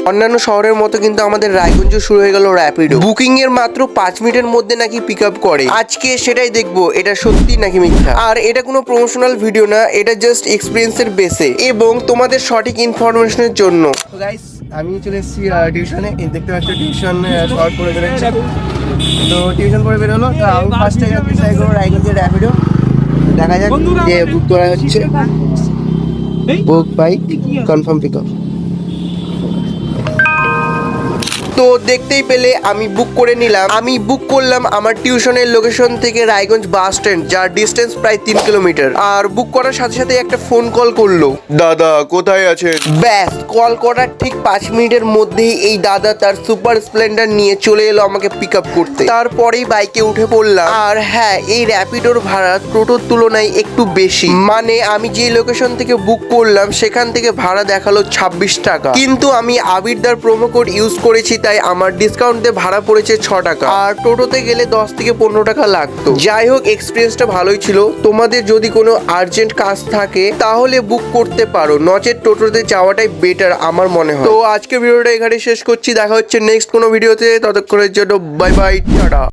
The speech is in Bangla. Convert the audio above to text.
অন্যান্য শহরের মতো কিন্তু আমাদের রায়গঞ্জে শুরু হয়ে গেল র্যাপিডো। বুকিং এর মাত্র 5 মিনিটের মধ্যে নাকি পিক আপ করে। আজকে সেটাই দেখবো এটা সত্যি নাকি মিথ্যা। আর এটা কোনো প্রমোশনাল ভিডিও না, এটা জাস্ট এক্সপিরিয়েন্সের বেসে এবং তোমাদের সঠিক ইনফরমেশনের জন্য। তো গাইস, আমি চলে এসেছি টিউশনে। দেখতে পাচ্ছি টিউশন শর্ট করে বেরোচ্ছে। তো টিউশন করে বেরোলো। তো আমি ফার্স্টে ট্রাই করবো রায়গঞ্জের র্যাপিডো। দেখা যাক যে বুক করা হচ্ছে। বুক বাইক কনফার্ম পিক আপ। তো দেখতেই পেলে আমি বুক করে নিলাম। আমি বুক করলাম আমার টিউশনের লোকেশন থেকে রায়গঞ্জ বাস স্ট্যান্ড, যার ডিস্টেন্স প্রায় 3 কিলোমিটার। আর বুক করার সাথে সাথে একটা ফোন কল করলো, দাদা কোথায় আছেন। ব্যাস, কল করার ঠিক 5 মিনিটের মধ্যেই এই দাদা তার সুপার স্প্লেন্ডার নিয়ে চলে এলো আমাকে পিক আপ করতে। তারপরেই বাইকে উঠে পড়লাম। আর হ্যাঁ, এই র্যাপিডোর ভাড়া টোটোর তুলনায় একটু বেশি। মানে আমি যে লোকেশন থেকে বুক করলাম সেখান থেকে ভাড়া দেখালো 26 টাকা, কিন্তু আমি আবিরদার প্রোমো কোড ইউজ করেছি, তাই আমার ডিসকাউন্ট দিয়ে ভাড়া পড়েছে 6 টাকা। আর টোটোতে গেলে 10 থেকে 15 টাকা লাগতো। যাই হোক, এক্সপিরিয়েন্সটা ভালোই ছিল। তোমাদের যদি কোনো আর্জেন্ট কাজ থাকে তাহলে বুক করতে পারো, নচেত টোটোতে যাওয়াটাই বেটার আমার মনে হয়। তো আজকে ভিডিওটা এখানে শেষ করছি। দেখা হচ্ছে নেক্সট কোনো ভিডিওতে। ততক্ষণের জন্য বাই বাই, টাটা।